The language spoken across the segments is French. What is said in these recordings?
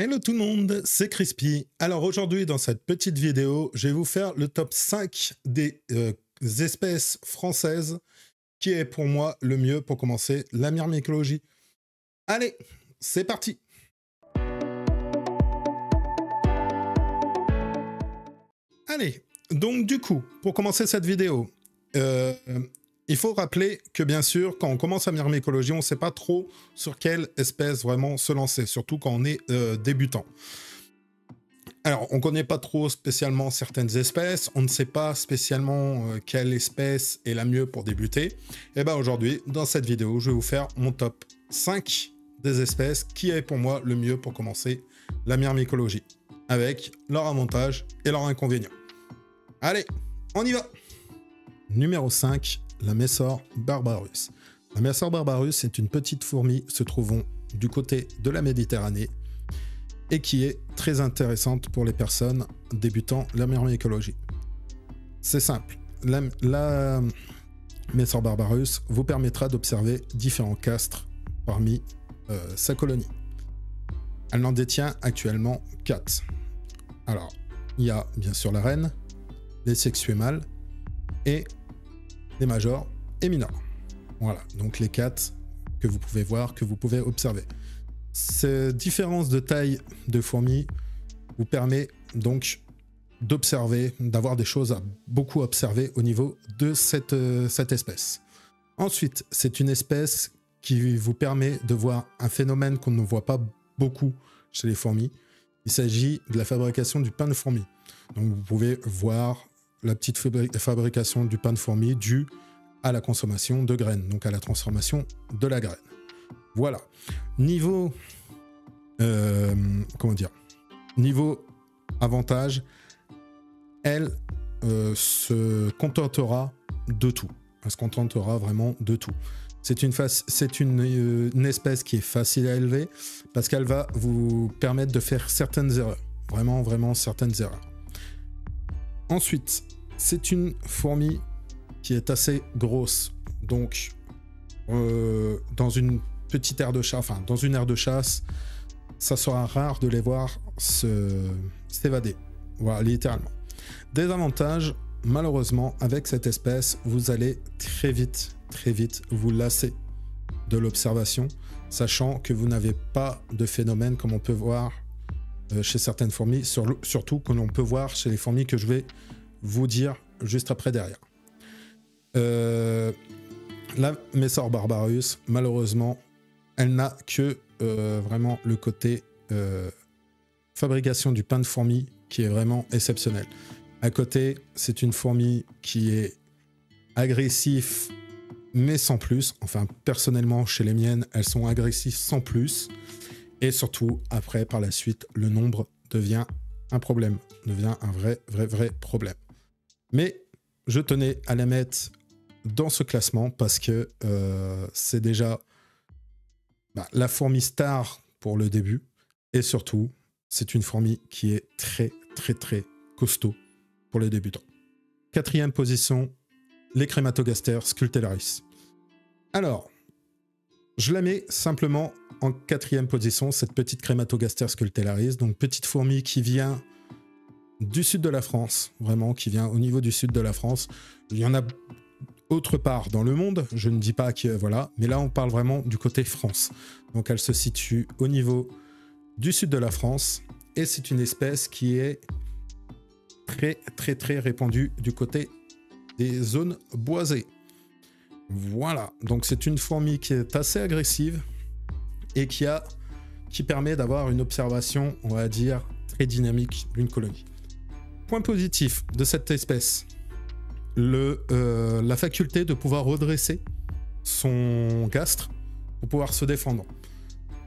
Hello tout le monde, c'est Crispy. Alors aujourd'hui dans cette petite vidéo, je vais vous faire le top 5 des espèces françaises qui est pour moi le mieux pour commencer la myrmécologie. Allez, c'est parti. Allez, donc du coup, pour commencer cette vidéo, il faut rappeler que bien sûr, quand on commence la myrmécologie, on ne sait pas trop sur quelle espèce vraiment se lancer, surtout quand on est débutant. Alors, on ne connaît pas trop spécialement certaines espèces, on ne sait pas spécialement quelle espèce est la mieux pour débuter. Et bien aujourd'hui, dans cette vidéo, je vais vous faire mon top 5 des espèces qui est pour moi le mieux pour commencer la myrmécologie, avec leurs avantages et leurs inconvénients. Allez, on y va. Numéro 5, la Messor barbarus. La Messor barbarus est une petite fourmi se trouvant du côté de la Méditerranée et qui est très intéressante pour les personnes débutant la myrmécologie. C'est simple, la Messor barbarus vous permettra d'observer différents castres parmi sa colonie. Elle en détient actuellement 4. Alors, il y a bien sûr la reine, les sexués mâles et les majors et minors. Voilà, donc les 4 que vous pouvez voir, que vous pouvez observer. Cette différence de taille de fourmis vous permet donc d'observer, d'avoir des choses à beaucoup observer au niveau de cette espèce. Ensuite, c'est une espèce qui vous permet de voir un phénomène qu'on ne voit pas beaucoup chez les fourmis. Il s'agit de la fabrication du pain de fourmi. Donc vous pouvez voir la petite fabrication du pain de fourmi due à la consommation de graines, donc à la transformation de la graine. Voilà. Niveau, niveau avantage, elle se contentera de tout. Elle se contentera vraiment de tout. C'est une espèce qui est facile à élever parce qu'elle va vous permettre de faire certaines erreurs. Vraiment certaines erreurs. Ensuite, c'est une fourmi qui est assez grosse. Donc, dans une petite aire de chasse, enfin dans une aire de chasse, ça sera rare de les voir s'évader. Voilà, littéralement. Désavantage, malheureusement, avec cette espèce, vous allez très vite vous lasser de l'observation, sachant que vous n'avez pas de phénomène comme on peut voir chez certaines fourmis, surtout que l'on peut voir chez les fourmis que je vais vous dire juste après derrière. La Messor barbarus, malheureusement, elle n'a que vraiment le côté fabrication du pain de fourmi qui est vraiment exceptionnel. À côté, c'est une fourmi qui est agressive, mais sans plus. Enfin, personnellement, chez les miennes, elles sont agressives sans plus. Et surtout, après, par la suite, le nombre devient un problème, devient un vrai problème. Mais je tenais à la mettre dans ce classement parce que c'est déjà la fourmi star pour le début. Et surtout, c'est une fourmi qui est très costaud pour les débutants. 4e position, les Crématogastères scutellaris. Alors, je la mets simplement en 4e position, cette petite Crématogastère scutellaris, donc petite fourmi qui vient du sud de la France, vraiment, qui vient au niveau du sud de la France. Il y en a autre part dans le monde, je ne dis pas que voilà, mais là on parle vraiment du côté France. Donc elle se situe au niveau du sud de la France et c'est une espèce qui est très répandue du côté des zones boisées. Voilà, donc c'est une fourmi qui est assez agressive et qui permet d'avoir une observation, on va dire, très dynamique d'une colonie. Point positif de cette espèce, la faculté de pouvoir redresser son gastre pour pouvoir se défendre.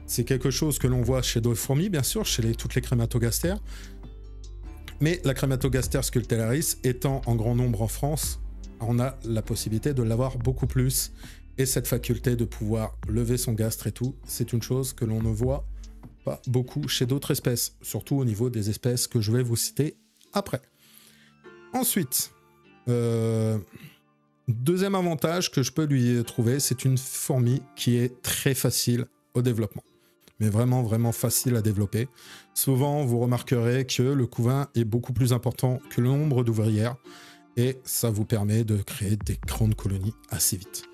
C'est quelque chose que l'on voit chez d'autres fourmis, bien sûr, chez toutes les Crématogastères. Mais la Crématogastère scutellaris étant en grand nombre en France, on a la possibilité de l'avoir beaucoup plus. Et cette faculté de pouvoir lever son gastre et tout, c'est une chose que l'on ne voit pas beaucoup chez d'autres espèces, surtout au niveau des espèces que je vais vous citer après. Ensuite, deuxième avantage que je peux lui trouver, c'est une fourmi qui est très facile au développement. mais vraiment, vraiment facile à développer. Souvent, vous remarquerez que le couvain est beaucoup plus important que le nombre d'ouvrières, et ça vous permet de créer des grandes colonies assez vite.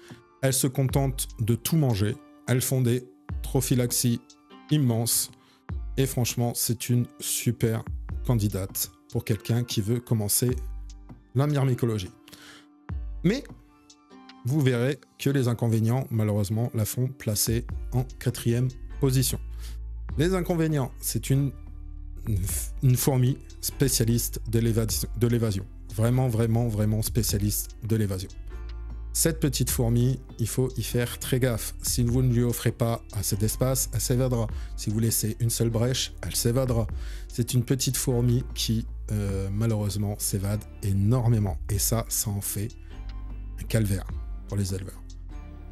Elles se contentent de tout manger, elles font des trophylaxies immenses, et franchement, c'est une super candidate pour quelqu'un qui veut commencer la myrmécologie. Mais vous verrez que les inconvénients, malheureusement, la font placer en 4e position. Les inconvénients, c'est une fourmi spécialiste de l'évasion. Vraiment, vraiment, vraiment spécialiste de l'évasion. Cette petite fourmi, il faut y faire très gaffe. Si vous ne lui offrez pas assez d'espace, elle s'évadera. Si vous laissez une seule brèche, elle s'évadera. C'est une petite fourmi qui, malheureusement, s'évade énormément. Et ça en fait un calvaire pour les éleveurs.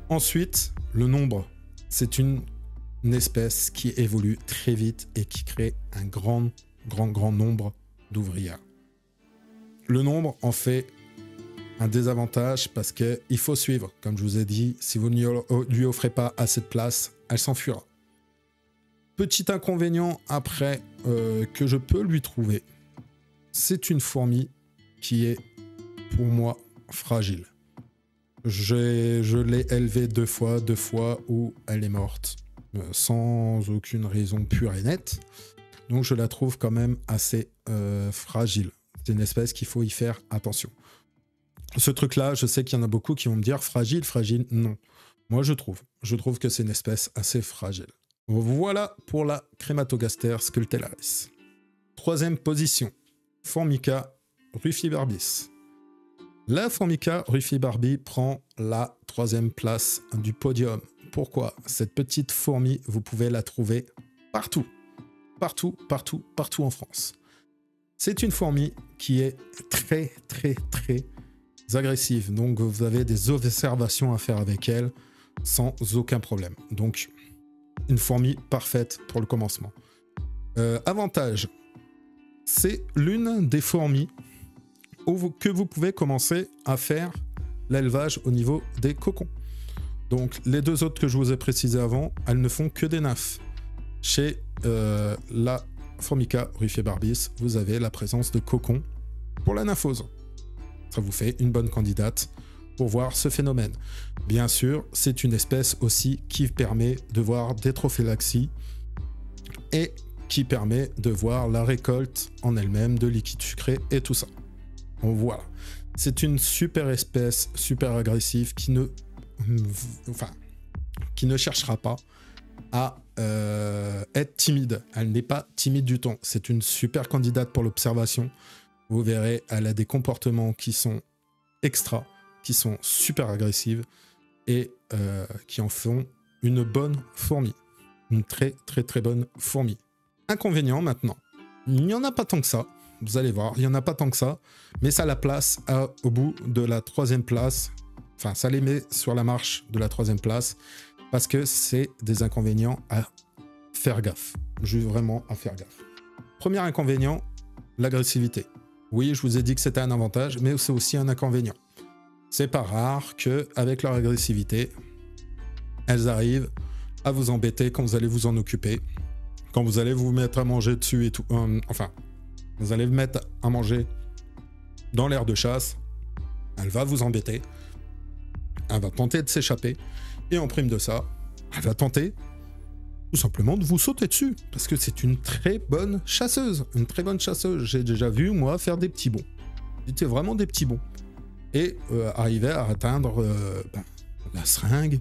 Ensuite, le nombre. C'est une espèce qui évolue très vite et qui crée un grand nombre d'ouvrières. Le nombre en fait un désavantage parce qu'il faut suivre. Comme je vous ai dit, si vous ne lui offrez pas assez de place, elle s'enfuira. Petit inconvénient après que je peux lui trouver, c'est une fourmi qui est pour moi fragile. Je l'ai élevée deux fois où elle est morte sans aucune raison pure et nette. Donc je la trouve quand même assez fragile. C'est une espèce qu'il faut y faire attention. Ce truc-là, je sais qu'il y en a beaucoup qui vont me dire fragile, non. Moi, je trouve que c'est une espèce assez fragile. Voilà pour la Crématogaster scultellaris. 3e position, Formica rufibarbis. La Formica rufibarbis prend la 3e place du podium. Pourquoi? Cette petite fourmi, vous pouvez la trouver partout en France. C'est une fourmi qui est très agressive. Donc, vous avez des observations à faire avec elle sans aucun problème. Donc, une fourmi parfaite pour le commencement. Avantage, c'est l'une des fourmis que vous pouvez commencer à faire l'élevage au niveau des cocons. Donc, les deux autres que je vous ai précisés avant, elles ne font que des nymphes. Chez la Formica rufibarbis, vous avez la présence de cocons pour la nymphose. Ça vous fait une bonne candidate pour voir ce phénomène. Bien sûr, c'est une espèce aussi qui permet de voir des trophylaxies et qui permet de voir la récolte en elle-même de liquide sucré et tout ça. Donc voilà. C'est une super espèce, super agressive qui ne cherchera pas à être timide. Elle n'est pas timide du tout. C'est une super candidate pour l'observation. Vous verrez, elle a des comportements qui sont extra, qui sont super agressives et qui en font une bonne fourmi. Une très bonne fourmi. Inconvénient maintenant. Il n'y en a pas tant que ça. Vous allez voir, il n'y en a pas tant que ça. Mais ça la place au bout de la 3e place. Enfin, ça les met sur la marche de la 3e place. Parce que c'est des inconvénients à faire gaffe. Juste vraiment à faire gaffe. Premier inconvénient, l'agressivité. Oui, je vous ai dit que c'était un avantage, mais c'est aussi un inconvénient. C'est pas rare qu'avec leur agressivité, elles arrivent à vous embêter quand vous allez vous en occuper, quand vous allez vous mettre à manger dessus et tout. Enfin, vous allez vous mettre à manger dans l'aire de chasse, elle va vous embêter, elle va tenter de s'échapper, et en prime de ça, elle va tenter tout simplement de vous sauter dessus, parce que c'est une très bonne chasseuse, J'ai déjà vu, moi, faire des petits bonds. C'était vraiment des petits bonds. Et arriver à atteindre la seringue,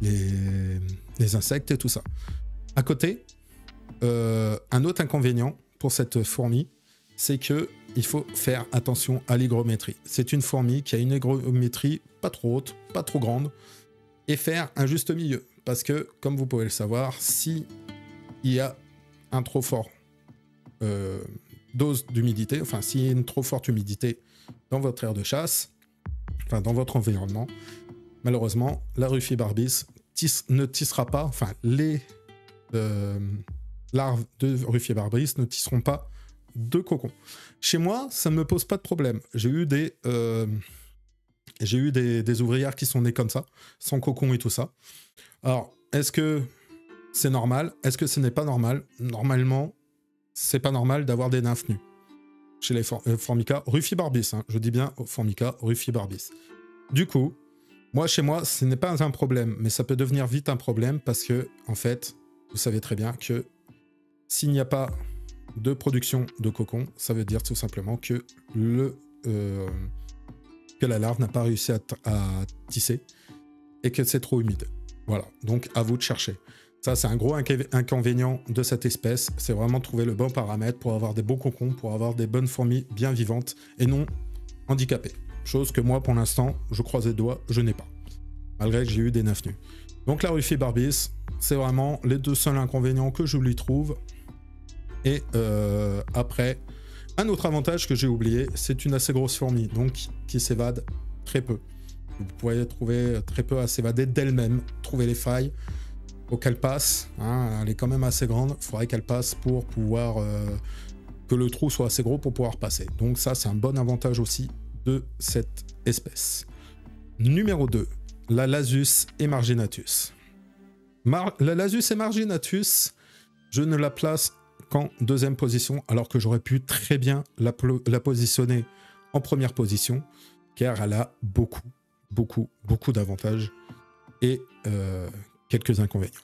les insectes et tout ça. À côté, un autre inconvénient pour cette fourmi, c'est que il faut faire attention à l'hygrométrie. C'est une fourmi qui a une hygrométrie pas trop haute, pas trop grande, et faire un juste milieu. Parce que, comme vous pouvez le savoir, si il y a un trop fort dose d'humidité, enfin, s'il y a une trop forte humidité dans votre aire de chasse, enfin, dans votre environnement, malheureusement, la rufibarbis ne tissera pas, enfin, les larves de rufibarbis ne tisseront pas de cocon. Chez moi, ça ne me pose pas de problème. J'ai eu des ouvrières qui sont nées comme ça, sans cocon et tout ça. Alors, est-ce que c'est normal. Est-ce que ce n'est pas normal? Normalement, c'est pas normal d'avoir des nymphes nues chez les Formica rufibarbis. Hein. Je dis bien Formica rufibarbis. Du coup, chez moi, ce n'est pas un problème, mais ça peut devenir vite un problème parce que, en fait, vous savez très bien que s'il n'y a pas de production de cocon, ça veut dire tout simplement que la larve n'a pas réussi à tisser et que c'est trop humide. Voilà, donc à vous de chercher. Ça, c'est un gros inconvénient de cette espèce. C'est vraiment trouver le bon paramètre pour avoir des beaux cocons, pour avoir des bonnes fourmis bien vivantes et non handicapées. Chose que moi, pour l'instant, je croise les doigts, je n'ai pas. Malgré que j'ai eu des nymphes nues. Donc la rufibarbis, c'est vraiment les deux seuls inconvénients que je lui trouve. Et après, un autre avantage que j'ai oublié, c'est une assez grosse fourmi, donc qui s'évade très peu. Vous pouvez trouver très peu à s'évader d'elle-même, trouver les failles. Faut qu'elle passe, hein, elle est quand même assez grande, il faudrait qu'elle passe pour pouvoir que le trou soit assez gros pour pouvoir passer. Donc ça, c'est un bon avantage aussi de cette espèce. Numéro 2, la Lasius emarginatus. La Lasius emarginatus, je ne la place qu'en deuxième position, alors que j'aurais pu très bien la positionner en première position, car elle a beaucoup d'avantages et quelques inconvénients.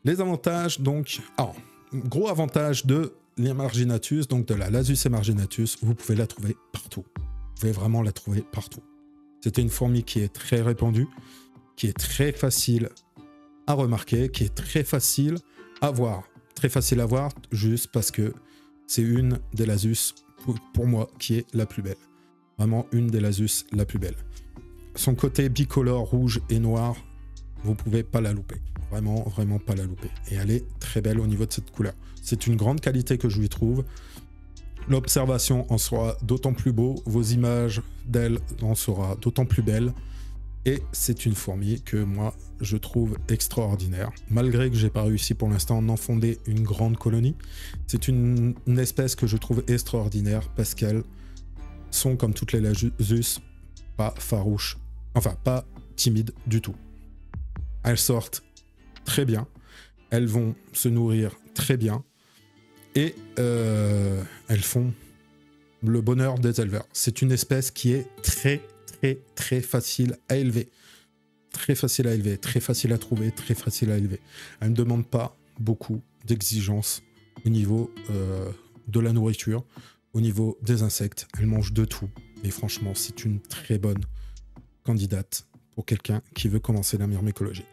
Les avantages, donc... Alors, gros avantage de l'emarginatus, donc de la Lasius emarginatus, vous pouvez la trouver partout. Vous pouvez vraiment la trouver partout. C'était une fourmi qui est très répandue, qui est très facile à remarquer, qui est très facile à voir. Très facile à voir, juste parce que c'est une des Lasius, pour moi, qui est la plus belle. Vraiment une des Lasius la plus belle. Son côté bicolore, rouge et noir, vous pouvez pas la louper. Vraiment pas la louper. Et elle est très belle au niveau de cette couleur. C'est une grande qualité que je lui trouve. L'observation en sera d'autant plus beau. Vos images d'elle en sera d'autant plus belles. Et c'est une fourmi que moi, je trouve extraordinaire. Malgré que j'ai pas réussi pour l'instant à en fonder une grande colonie, c'est une espèce que je trouve extraordinaire parce qu'elles sont, comme toutes les Lasius, pas farouches. Enfin, pas timides du tout. Elles sortent très bien. Elles vont se nourrir très bien. Et elles font le bonheur des éleveurs. C'est une espèce qui est très facile à élever. Très facile à élever, très facile à trouver, très facile à élever. Elle ne demande pas beaucoup d'exigences au niveau de la nourriture, au niveau des insectes. Elle mange de tout. Et franchement, c'est une très bonne candidate pour quelqu'un qui veut commencer la myrmécologie.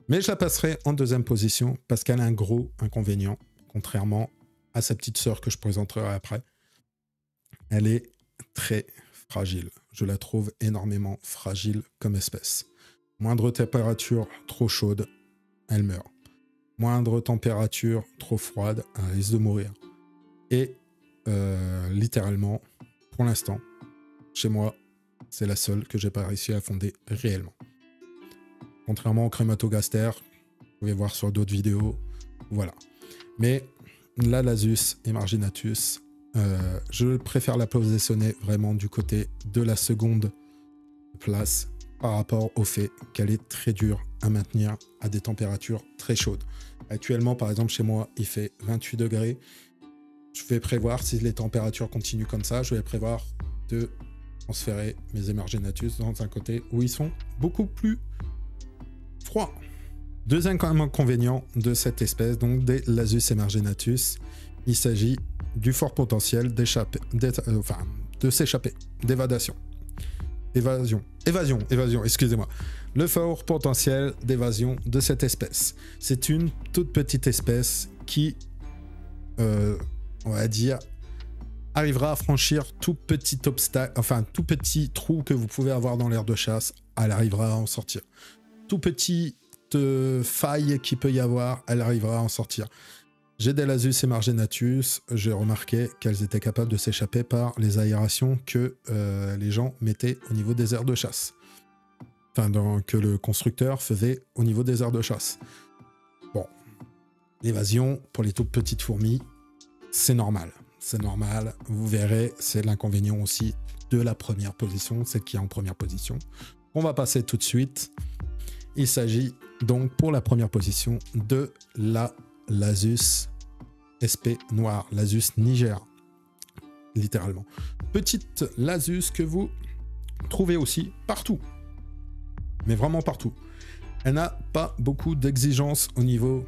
Mais je la passerai en deuxième position parce qu'elle a un gros inconvénient, contrairement à sa petite sœur que je présenterai après. Elle est très fragile. Je la trouve énormément fragile comme espèce. Moindre température trop chaude, elle meurt. Moindre température trop froide, elle risque de mourir. Et littéralement, pour l'instant, chez moi, c'est la seule que j'ai pas réussi à fonder réellement. Contrairement au crématogaster, vous pouvez voir sur d'autres vidéos, voilà. Mais la Lasius emarginatus, je préfère la positionner vraiment du côté de la seconde place par rapport au fait qu'elle est très dure à maintenir à des températures très chaudes. Actuellement, par exemple, chez moi, il fait 28 degrés. Je vais prévoir, si les températures continuent comme ça, je vais prévoir de transférer mes emarginatus dans un côté où ils sont beaucoup plus froids. Deuxième inconvénient de cette espèce, donc des Lasius emarginatus, il s'agit du fort potentiel de s'échapper, évasion, excusez-moi. Le fort potentiel d'évasion de cette espèce. C'est une toute petite espèce qui, on va dire, arrivera à franchir tout petit obstacle, enfin tout petit trou que vous pouvez avoir dans l'aire de chasse, elle arrivera à en sortir. Tout petite faille qu'il peut y avoir, elle arrivera à en sortir. J'ai des Lasius emarginatus, j'ai remarqué qu'elles étaient capables de s'échapper par les aérations que les gens mettaient au niveau des aires de chasse. Enfin, que le constructeur faisait au niveau des aires de chasse. Bon, l'évasion pour les toutes petites fourmis, c'est normal. C'est normal, vous verrez, c'est l'inconvénient aussi de la première position, celle qui est en première position. On va passer tout de suite. Il s'agit donc pour la première position de la Lasus SP noire, Lasus Niger, littéralement. Petite Lasus que vous trouvez aussi partout, mais vraiment partout. Elle n'a pas beaucoup d'exigences au niveau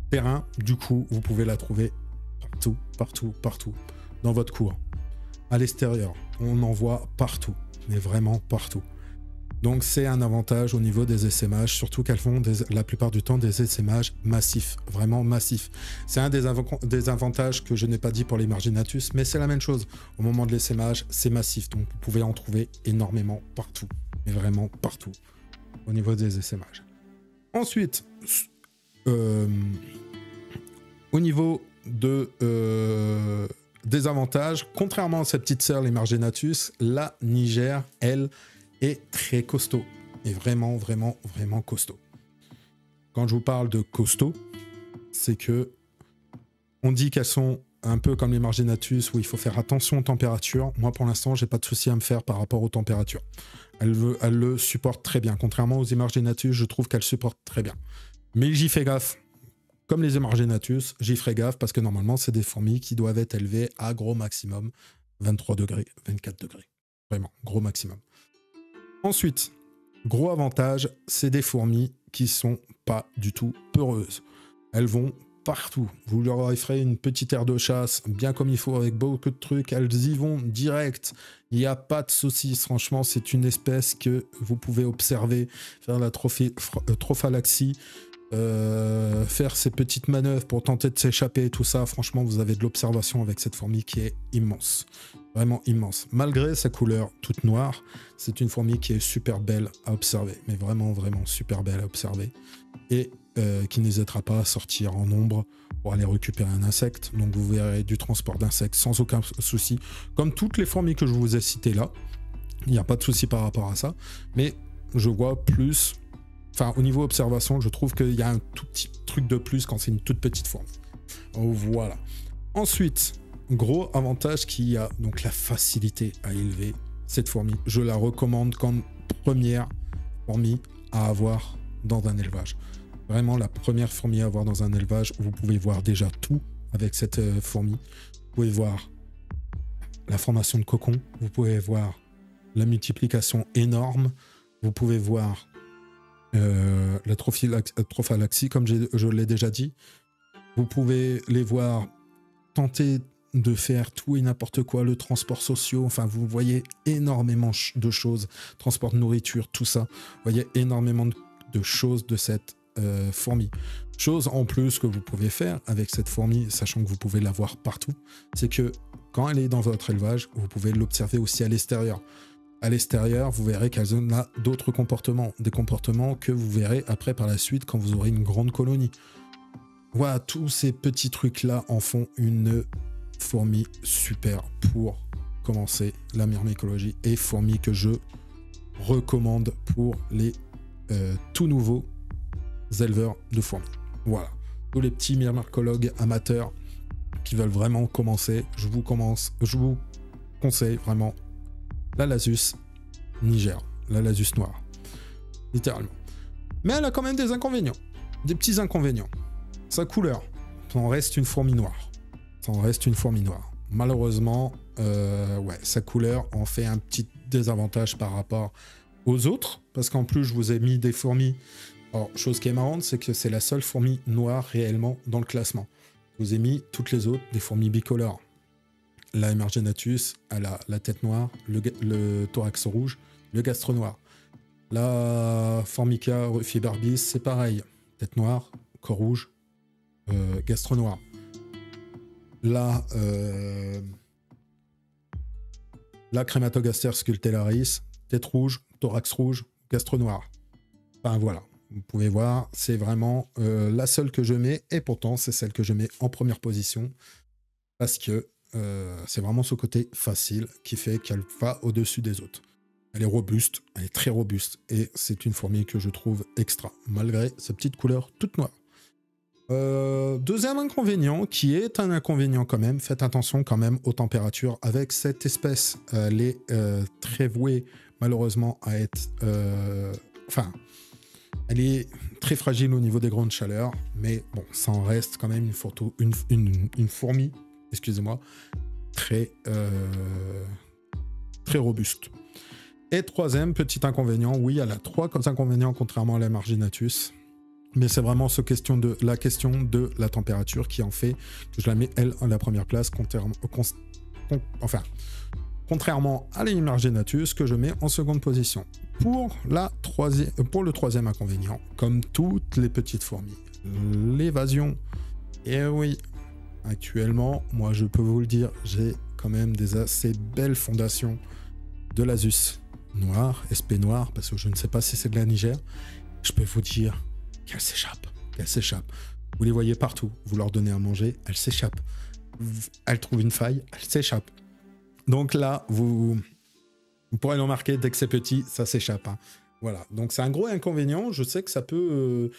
terrain, du coup, vous pouvez la trouver partout, partout, partout, dans votre cours. À l'extérieur, on en voit partout, mais vraiment partout. Donc c'est un avantage au niveau des essaimages, surtout qu'elles font la plupart du temps des essaimages massifs, vraiment massifs. C'est un des avantages que je n'ai pas dit pour les Marginatus, mais c'est la même chose. Au moment de l'essaimage, c'est massif, donc vous pouvez en trouver énormément partout, mais vraiment partout, au niveau des essaimages. Ensuite, au niveau des avantages, contrairement à ses petites sœurs, les Marginatus, la Niger, elle, est très costaud. Et vraiment, vraiment, vraiment costaud. Quand je vous parle de costaud, c'est que on dit qu'elles sont un peu comme les Marginatus où il faut faire attention aux températures. Moi, pour l'instant, j'ai pas de souci à me faire par rapport aux températures. Elle le supporte très bien. Contrairement aux Marginatus, je trouve qu'elle supporte très bien. Mais j'y fais gaffe. Comme les Marginatus, j'y ferai gaffe parce que normalement, c'est des fourmis qui doivent être élevées à gros maximum 23 degrés, 24 degrés. Vraiment, gros maximum. Ensuite, gros avantage, c'est des fourmis qui sont pas du tout peureuses. Elles vont partout. Vous leur offrez une petite aire de chasse, bien comme il faut, avec beaucoup de trucs, elles y vont direct. Il n'y a pas de saucisse. Franchement, c'est une espèce que vous pouvez observer, faire la trophalaxie, faire ces petites manœuvres pour tenter de s'échapper, tout ça. Franchement, vous avez de l'observation avec cette fourmi qui est immense. Vraiment immense. Malgré sa couleur toute noire, c'est une fourmi qui est super belle à observer. Mais vraiment, vraiment super belle à observer. Et qui n'hésitera pas à sortir en nombre pour aller récupérer un insecte. Donc vous verrez du transport d'insectes sans aucun souci. Comme toutes les fourmis que je vous ai citées là. Il n'y a pas de souci par rapport à ça. Mais je vois plus... Enfin, au niveau observation, je trouve qu'il y a un tout petit truc de plus quand c'est une toute petite fourmi. Voilà. Ensuite... Gros avantage qu'il y a, donc la facilité à élever cette fourmi. Je la recommande comme première fourmi à avoir dans un élevage. Vraiment la première fourmi à avoir dans un élevage. Vous pouvez voir déjà tout avec cette fourmi. Vous pouvez voir la formation de cocon. Vous pouvez voir la multiplication énorme. Vous pouvez voir la trophalaxie, comme je l'ai déjà dit. Vous pouvez les voir tenter de faire tout et n'importe quoi, le transport social, enfin vous voyez énormément de choses, transport de nourriture, tout ça, vous voyez énormément de choses de cette fourmi. Chose en plus que vous pouvez faire avec cette fourmi, sachant que vous pouvez la voir partout, c'est que quand elle est dans votre élevage, vous pouvez l'observer aussi à l'extérieur. À l'extérieur, vous verrez qu'elle a d'autres comportements, des comportements que vous verrez après par la suite quand vous aurez une grande colonie. Voilà, tous ces petits trucs-là en font une fourmi super pour commencer la myrmécologie et fourmi que je recommande pour les tout nouveaux éleveurs de fourmis. Voilà, tous les petits myrmécologues amateurs qui veulent vraiment commencer, je vous conseille vraiment la Lasus Niger, la Lasus noire, littéralement. Mais elle a quand même des inconvénients, des petits inconvénients. Sa couleur, ça en reste une fourmi noire. Ça en reste une fourmi noire. Malheureusement, ouais, sa couleur en fait un petit désavantage par rapport aux autres, parce qu'en plus, je vous ai mis des fourmis. Alors, chose qui est marrante, c'est que c'est la seule fourmi noire réellement dans le classement. Je vous ai mis toutes les autres, des fourmis bicolores. La Emargenatus, elle a la tête noire, le thorax rouge, le gastre noir. La Formica rufibarbis, c'est pareil. Tête noire, corps rouge, gastre noir. La Crématogaster scultellaris, tête rouge, thorax rouge, gastre noir. Enfin voilà, vous pouvez voir, c'est vraiment la seule que je mets, et pourtant c'est celle que je mets en première position, parce que c'est vraiment ce côté facile qui fait qu'elle va au-dessus des autres. Elle est robuste, elle est très robuste, et c'est une fourmi que je trouve extra, malgré sa petite couleur toute noire. Deuxième inconvénient, qui est un inconvénient quand même, faites attention quand même aux températures avec cette espèce. Elle est très vouée malheureusement à être... Enfin, Elle est très fragile au niveau des grandes chaleurs, mais bon, ça en reste quand même une fourmi, excusez-moi, très robuste. Et troisième petit inconvénient, oui, elle a 3 inconvénients contrairement à la Marginatus, mais c'est vraiment la question de la température qui en fait que je la mets, elle, à la première place, contrairement à la Marginatus que je mets en seconde position. Pour le troisième inconvénient, comme toutes les petites fourmis, l'évasion. Et oui, actuellement, moi je peux vous le dire, j'ai quand même des assez belles fondations de l'Asus noir, SP noir, parce que je ne sais pas si c'est de la Niger. Je peux vous dire qu'elles s'échappent. Vous les voyez partout, vous leur donnez à manger, elles s'échappent. Elles trouvent une faille, elles s'échappent. Donc là, vous pourrez le remarquer, dès que c'est petit, ça s'échappe. Hein. Voilà, donc c'est un gros inconvénient. Je sais que ça peut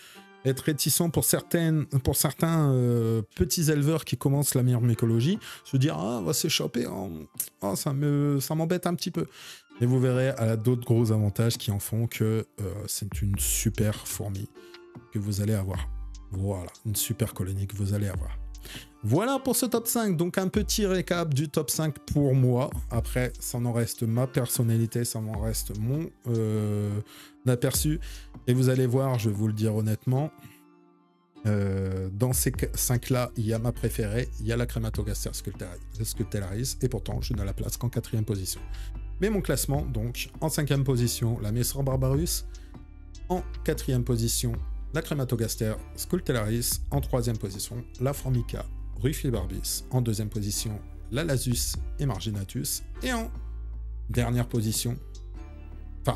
être réticent pour certains petits éleveurs qui commencent la myrmécologie, se dire « Ah, va s'échapper, oh, ça m'embête un petit peu ». Et vous verrez, elle a d'autres gros avantages qui en font que c'est une super fourmi que vous allez avoir. Voilà, une super colonie que vous allez avoir. Voilà pour ce top 5, donc un petit récap du top 5 pour moi. Après, ça en reste ma personnalité, ça en reste mon aperçu. Et vous allez voir, je vais vous le dire honnêtement, dans ces 5-là, il y a ma préférée, il y a la Crématogaster scutellaris, et pourtant, je ne la place qu'en 4e position. Mais mon classement, donc, en 5e position, la Messor Barbarus, en 4e position, la Crématogaster scutellaris, en 3e position, la Formica rufibarbis, en 2e position, la Lasus emarginatus, et en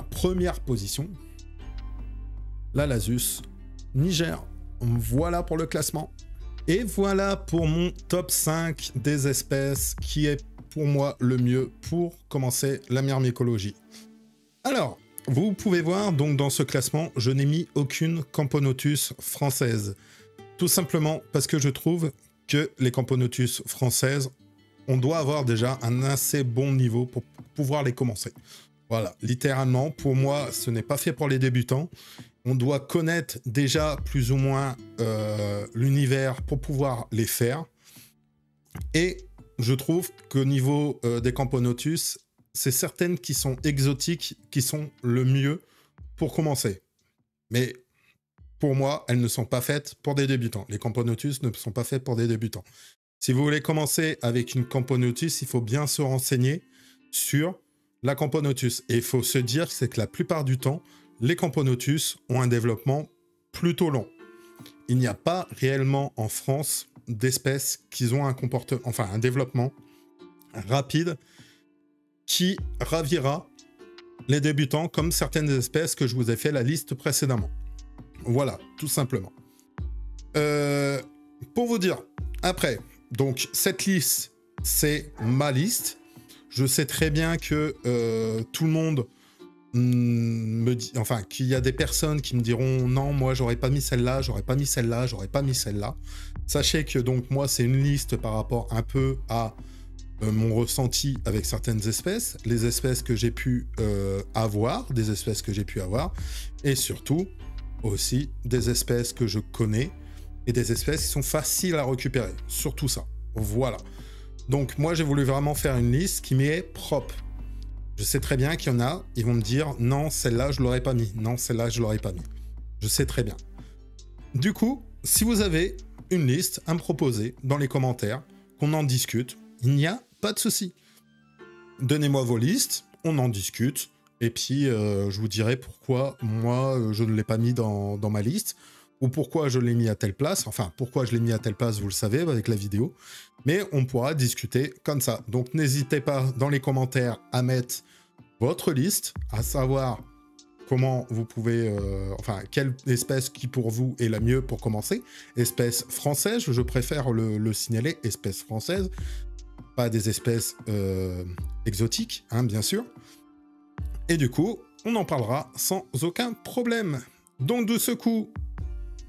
première position, la Lasus niger. Voilà pour le classement. Et voilà pour mon top 5 des espèces qui est pour moi le mieux pour commencer la myrmécologie. Alors, vous pouvez voir, donc dans ce classement, je n'ai mis aucune Camponotus française. Tout simplement parce que je trouve que les Camponotus françaises, on doit avoir déjà un assez bon niveau pour pouvoir les commencer. Voilà, littéralement, pour moi, ce n'est pas fait pour les débutants. On doit connaître déjà plus ou moins l'univers pour pouvoir les faire. Et je trouve qu'au niveau des Camponotus, c'est certaines qui sont exotiques qui sont le mieux pour commencer. Mais pour moi, elles ne sont pas faites pour des débutants. Les Camponotus ne sont pas faits pour des débutants. Si vous voulez commencer avec une Camponotus, il faut bien se renseigner sur la Camponotus. Et il faut se dire que la plupart du temps, les Camponotus ont un développement plutôt long. Il n'y a pas réellement en France d'espèces qui ont un développement rapide qui ravira les débutants comme certaines espèces que je vous ai fait la liste précédemment. Voilà, tout simplement. Pour vous dire, après, donc cette liste, c'est ma liste. Je sais très bien que tout le monde me dit, enfin, qu'il y a des personnes qui me diront non, moi j'aurais pas mis celle-là, j'aurais pas mis celle-là, j'aurais pas mis celle-là. Sachez que donc moi c'est une liste par rapport un peu à mon ressenti avec certaines espèces, les espèces que j'ai pu avoir, des espèces que j'ai pu avoir, et surtout aussi des espèces que je connais et des espèces qui sont faciles à récupérer. Surtout ça. Voilà. Donc moi j'ai voulu vraiment faire une liste qui m'est propre. Je sais très bien qu'il y en a, ils vont me dire non, celle-là je l'aurais pas mis, non, celle-là je l'aurais pas mis. Je sais très bien. Du coup, si vous avez une liste à me proposer dans les commentaires, qu'on en discute, il n'y a pas de souci. Donnez-moi vos listes, on en discute, et puis je vous dirai pourquoi moi je ne l'ai pas mis dans ma liste, ou pourquoi je l'ai mis à telle place. Enfin, pourquoi je l'ai mis à telle place, vous le savez avec la vidéo, mais on pourra discuter comme ça. Donc n'hésitez pas dans les commentaires à mettre votre liste, à savoir comment vous pouvez, quelle espèce qui pour vous est la mieux pour commencer. Espèce française, je préfère le signaler, espèce française, pas des espèces exotiques, hein, bien sûr. Et du coup, on en parlera sans aucun problème. Donc de ce coup,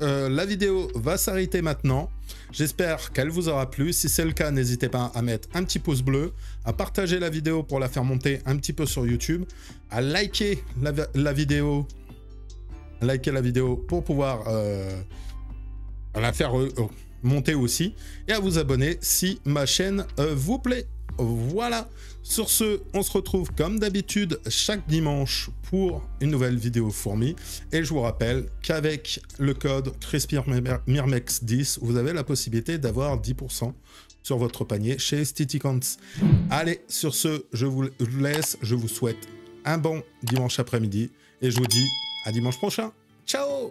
la vidéo va s'arrêter maintenant. J'espère qu'elle vous aura plu. Si c'est le cas, n'hésitez pas à mettre un petit pouce bleu, à partager la vidéo pour la faire monter un petit peu sur YouTube, à liker la vidéo liker la vidéo pour pouvoir la faire monter aussi, et à vous abonner si ma chaîne vous plaît. Voilà, sur ce, on se retrouve comme d'habitude chaque dimanche pour une nouvelle vidéo fourmi, et je vous rappelle qu'avec le code CrispyMyrmex10, vous avez la possibilité d'avoir 10% sur votre panier chez Stitikons. Allez, sur ce, je vous laisse, je vous souhaite un bon dimanche après-midi, et je vous dis à dimanche prochain. Ciao!